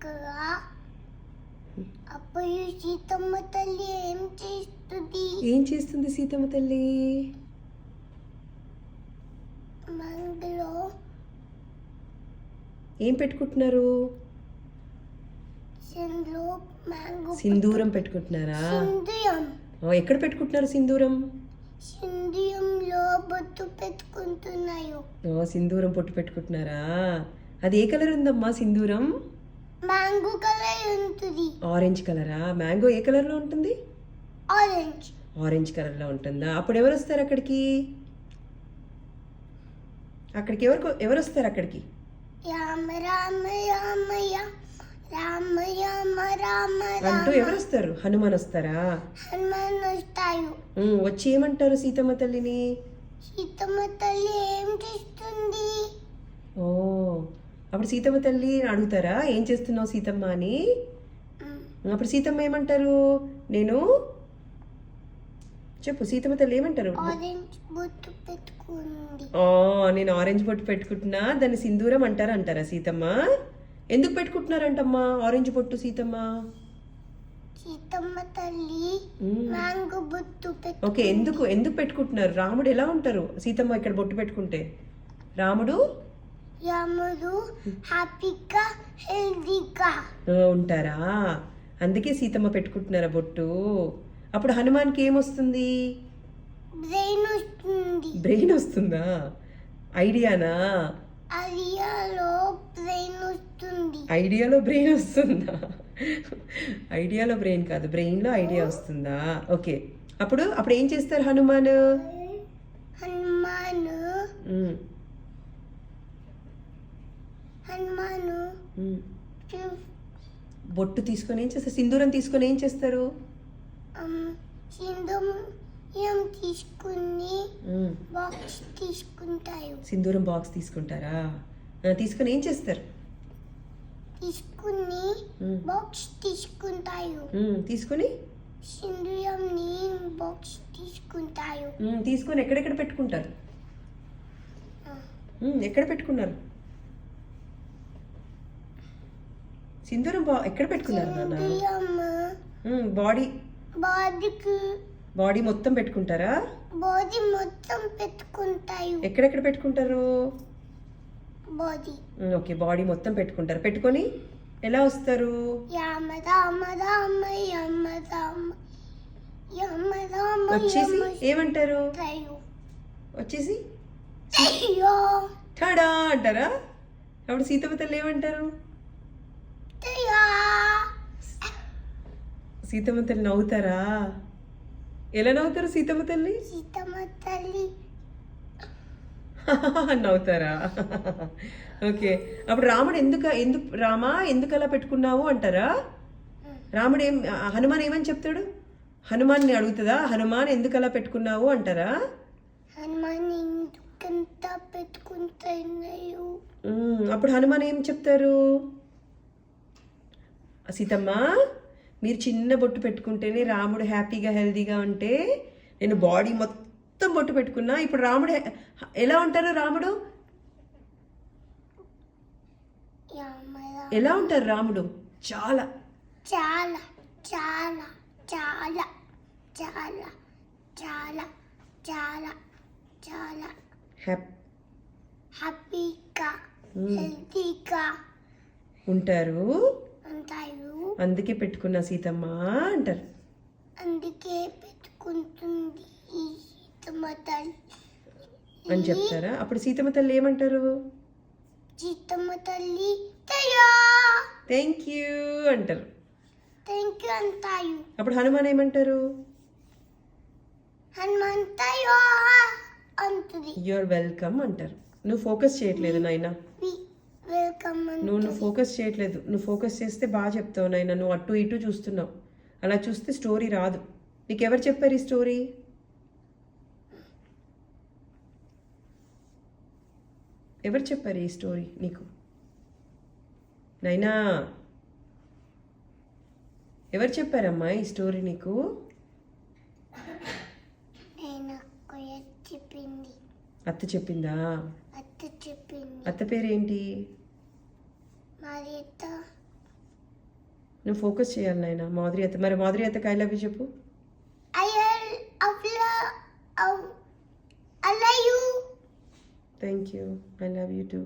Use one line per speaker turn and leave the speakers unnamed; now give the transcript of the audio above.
కదా అప్పుడు సీతమ్మ తల్లి
ఏం చేస్తుంది సీతమ్మ తల్లి?
మంగలో
ఏం పెట్టుకుంటున్నారు? సింధూరం పెట్టుకుంటున్నారా? ఎక్కడ పెట్టుకుంటున్నారు సింధూరం?
సింధూరంలో బొట్టు పెట్టుకుంటున్నాయో.
సింధూరం పొట్టు పెట్టుకుంటున్నారా? అది ఏ కలర్ ఉందమ్మా సింధూరం?
మ్యాంగో కలర్ ఉంటుంది.
ఆరెంజ్ కలరా? మ్యాంగో ఏ కలర్ లో ఉంటుంది?
ఆరెంజ్.
ఆరెంజ్ కలర్ లో ఉంటుందా? అప్పుడు ఎవరు వస్తారు అక్కడికి? ఎవరు వస్తారు అక్కడికి?
రామ రామ రామయ్య రామ రామ రామ
అంటూ ఎవరు వస్తారు? హనుమాన్ వస్తారా?
హనుమాన్ వస్తాడు.
వచ్చి ఏమంటారు సీతమ్మ తల్లిని?
సీతమ్మ తల్లి ఏం చేస్తుంది?
ఓ, అప్పుడు సీతమ్మ తల్లి అడుగుతారా ఏం చేస్తున్నావు సీతమ్మ అని? అప్పుడు సీతమ్మ ఏమంటారు? నేను చెప్పు, సీతమ్మ తల్లి ఏమంటారు?
ఆరెంజ్ బొట్టు పెట్టుకుంది.
నేను ఆరెంజ్ బొట్టు పెట్టుకుంటున్నా, దాన్ని సింధూరం అంటారా సీతమ్మ? ఎందుకు పెట్టుకుంటున్నారంటమ్మా ఆరెంజ్ బొట్టు సీతమ్మ?
సీతమ్మ తల్లి మ్యాంగో బొట్టు
ఓకే, ఎందుకు పెట్టుకుంటున్నారు? రాముడు ఎలా ఉంటారు సీతమ్మ ఇక్కడ బొట్టు పెట్టుకుంటే? రాముడు
హ్యాపీగా హెల్దీగా
ఉంటారా? అందుకే సీతమ్మ పెట్టుకుంటున్నారా బొట్టు? అప్పుడు హనుమాన్కి ఏమొస్తుంది? బ్రెయిన్ వస్తుందా? ఐడియానా? ఐడియాలో బ్రెయిన్ వస్తుందా? ఐడియాలో బ్రెయిన్ కాదు, బ్రెయిన్లో ఐడియా వస్తుందా? ఓకే, అప్పుడు ఏం చేస్తారు హనుమాన్? బొట్టు తీసుకొని ఏం చేస్తారు? సింధూరం తీసుకొని ఏం చేస్తారు? సింధూరం బాక్స్ తీసుకుంటారా? తీసుకొని ఏం చేస్తారు? తీసుకొని తీసుకొని ఎక్కడెక్కడ పెట్టుకుంటారు? ఎక్కడ పెట్టుకున్నారు సింధూరం? ఎక్కడ పెట్టుకున్నారు నాన్న? బాడీ మొత్తం పెట్టుకుంటారా?
బాడీ మొత్తం పెట్టుకుంటారు.
ఎక్కడెక్కడ పెట్టుకుంటారు? ఓకే, బాడీ మొత్తం పెట్టుకుంటారు. పెట్టుకొని ఎలా వస్తారు? వచ్చేసి ఏమంటారు? వచ్చేసి ఠడా అంటారా? అప్పుడు సీతమ్మ తల్లి ఏమంటారు? సీతమ్మ తల్లి నవ్వుతారా? ఎలా నవ్వుతారు సీతమ్మ తల్లి? నవ్వుతారా? ఓకే, అప్పుడు రాముడు రామా ఎందుకు అలా పెట్టుకున్నావు అంటారా? రాముడు హనుమాన్ ఏమని చెప్తాడు? హనుమాన్ని అడుగుతుందా? హనుమాన్ ఎందుకు అలా పెట్టుకున్నావు అంటారా? అప్పుడు హనుమాన్ ఏం చెప్తారు? సీతమ్మ, మీరు చిన్న బొట్టు పెట్టుకుంటేనే రాముడు హ్యాపీగా హెల్దీగా ఉంటే నేను బాడీ మొత్తం బొట్టు పెట్టుకున్నా. ఇప్పుడు రాముడు ఎలా ఉంటారు? రాముడు ఎలా ఉంటారు? రాముడు చాలా
చాలా చాలా చాలా చాలా చాలా చాలా చాలా హ్యాపీగా హెల్తీగా
ఉంటారు. అందుకే పెట్టుకున్నా సీతమ్మ అంటారు.
అందుకే పెట్టుకుంటుంది సీతమ్మ తల్లి
అని చెప్తారా? అప్పుడు సీతమ్మ తల్లి ఏమంటారు?
సీతమ్మ తల్లి
థ్యాంక్ యూ అంటారు.
అంటారు.
అప్పుడు హనుమాన్ ఏమంటారు?
హనుమాన్ అంటుంది.
యూఆర్ వెల్కమ్ అంటారు. నువ్వు ఫోకస్ చేయట్లేదు నాయనా, నువ్వు ఫోకస్ చేయట్లేదు. నువ్వు ఫోకస్ చేస్తే బాగా చెప్తావు నాయన. నువ్వు అటు ఇటు చూస్తున్నావు. అలా చూస్తే స్టోరీ రాదు. నీకు ఎవరు చెప్పారు ఈ స్టోరీ? ఎవరు చెప్పారు ఈ స్టోరీ నీకు నైనా? ఎవరు చెప్పారమ్మా ఈ స్టోరీ నీకు? అత్త చెప్పిందా? అత్త పేరు ఏంటి? నువ్వు ఫోకస్ చేయాలి నాయన. మాధురి అత్త, మరి మాధురి అత్తకి ఐ లవ్ యూ చెప్పు.
I love you.
Thank you. I love you two.